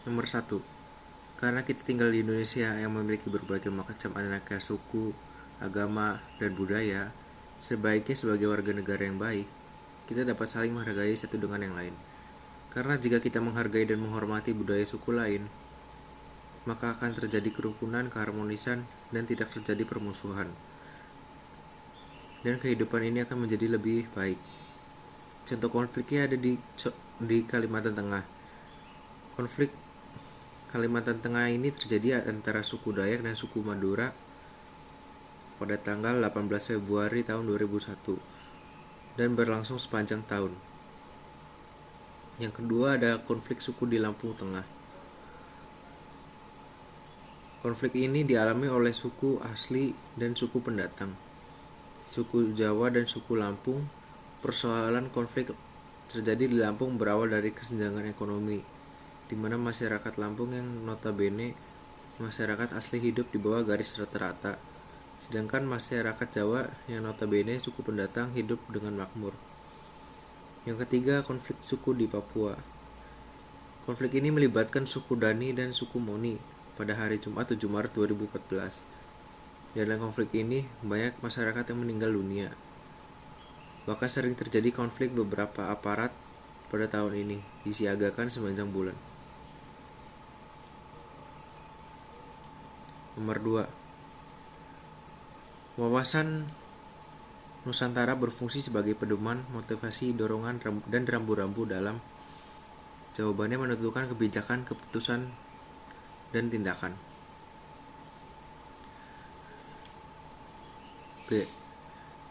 Nomor 1. Karena kita tinggal di Indonesia yang memiliki berbagai macam aneka suku, agama, dan budaya, sebaiknya sebagai warga negara yang baik, kita dapat saling menghargai satu dengan yang lain. Karena jika kita menghargai dan menghormati budaya suku lain, maka akan terjadi kerukunan, keharmonisan, dan tidak terjadi permusuhan. Dan kehidupan ini akan menjadi lebih baik. Contoh konfliknya ada di Kalimantan Tengah. Konflik Kalimantan Tengah ini terjadi antara suku Dayak dan suku Madura pada tanggal 18 Februari tahun 2001 dan berlangsung sepanjang tahun. Yang kedua ada konflik suku di Lampung Tengah. Konflik ini dialami oleh suku asli dan suku pendatang. Suku Jawa dan suku Lampung. Persoalan konflik terjadi di Lampung berawal dari kesenjangan ekonomi, di mana masyarakat Lampung yang notabene masyarakat asli hidup di bawah garis rata-rata, sedangkan masyarakat Jawa yang notabene suku pendatang hidup dengan makmur. Yang ketiga, konflik suku di Papua. Konflik ini melibatkan suku Dani dan suku Moni pada hari Jumat 7 Maret 2014. Dalam konflik ini, banyak masyarakat yang meninggal dunia. Bahkan sering terjadi konflik beberapa aparat pada tahun ini, disiagakan sepanjang bulan. Nomor 2. Wawasan Nusantara berfungsi sebagai pedoman, motivasi, dorongan, dan rambu-rambu dalam jawabannya menentukan kebijakan, keputusan, dan tindakan. B.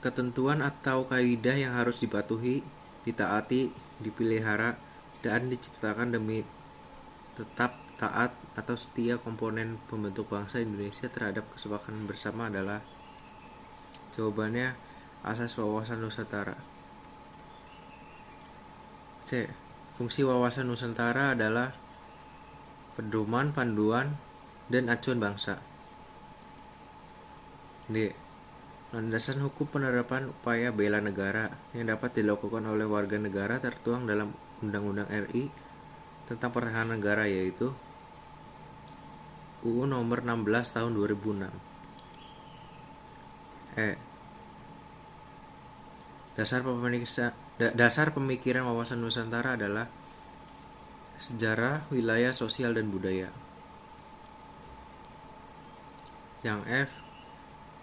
Ketentuan atau kaidah yang harus dipatuhi, ditaati, dipelihara, dan diciptakan demi tetap taat atau setia komponen pembentuk bangsa Indonesia terhadap kesepakatan bersama adalah jawabannya asas wawasan Nusantara. C. Fungsi wawasan Nusantara adalah pedoman, panduan, dan acuan bangsa. D. Landasan hukum penerapan upaya bela negara yang dapat dilakukan oleh warga negara tertuang dalam Undang-Undang RI tentang Pertahanan Negara, yaitu UU Nomor 16 Tahun 2006. E. Dasar pemikiran wawasan Nusantara adalah sejarah, wilayah, sosial, dan budaya. Yang F.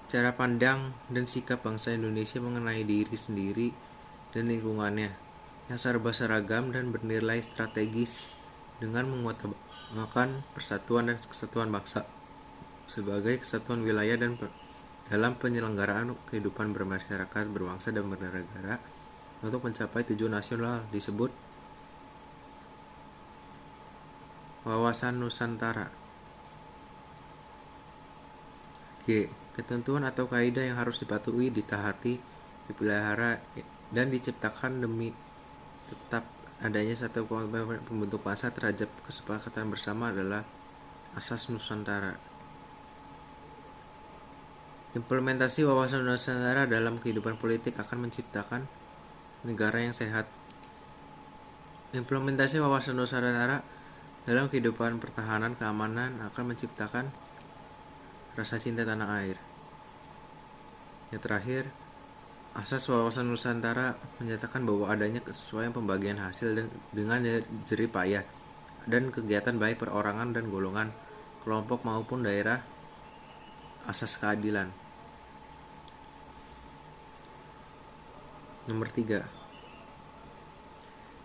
Cara pandang dan sikap bangsa Indonesia mengenai diri sendiri dan lingkungannya yang serba seragam dan bernilai strategis dengan mengutamakan persatuan dan kesatuan bangsa sebagai kesatuan wilayah dan dalam penyelenggaraan kehidupan bermasyarakat, berbangsa, dan bernegara untuk mencapai tujuan nasional disebut wawasan Nusantara. G. Ketentuan atau kaidah yang harus dipatuhi, ditaati, dipelihara, dan diciptakan demi tetap adanya satu pembentuk bangsa terhadap kesepakatan bersama adalah asas Nusantara. Implementasi wawasan Nusantara dalam kehidupan politik akan menciptakan negara yang sehat. Implementasi wawasan Nusantara dalam kehidupan pertahanan keamanan akan menciptakan rasa cinta tanah air. Yang terakhir, asas wawasan Nusantara menyatakan bahwa adanya kesesuaian pembagian hasil dengan jerih payah dan kegiatan baik perorangan dan golongan, kelompok maupun daerah, asas keadilan. Nomor 3.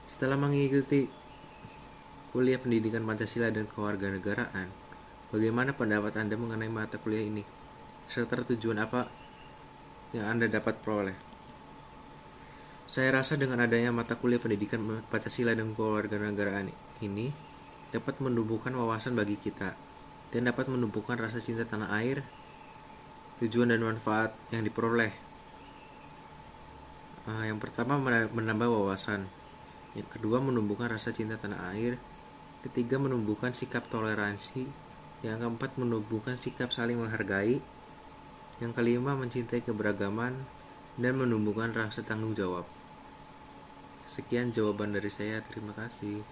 Setelah mengikuti kuliah pendidikan Pancasila dan kewarganegaraan, bagaimana pendapat Anda mengenai mata kuliah ini? Serta tujuan apa yang Anda dapat peroleh? Saya rasa dengan adanya mata kuliah pendidikan Pancasila dan kewarganegaraan ini dapat menumbuhkan wawasan bagi kita dan dapat menumbuhkan rasa cinta tanah air, tujuan dan manfaat yang diperoleh. Yang pertama, menambah wawasan. Yang kedua, menumbuhkan rasa cinta tanah air. Ketiga, menumbuhkan sikap toleransi. Yang keempat, menumbuhkan sikap saling menghargai. Yang kelima, mencintai keberagaman dan menumbuhkan rasa tanggung jawab. Sekian jawaban dari saya, terima kasih.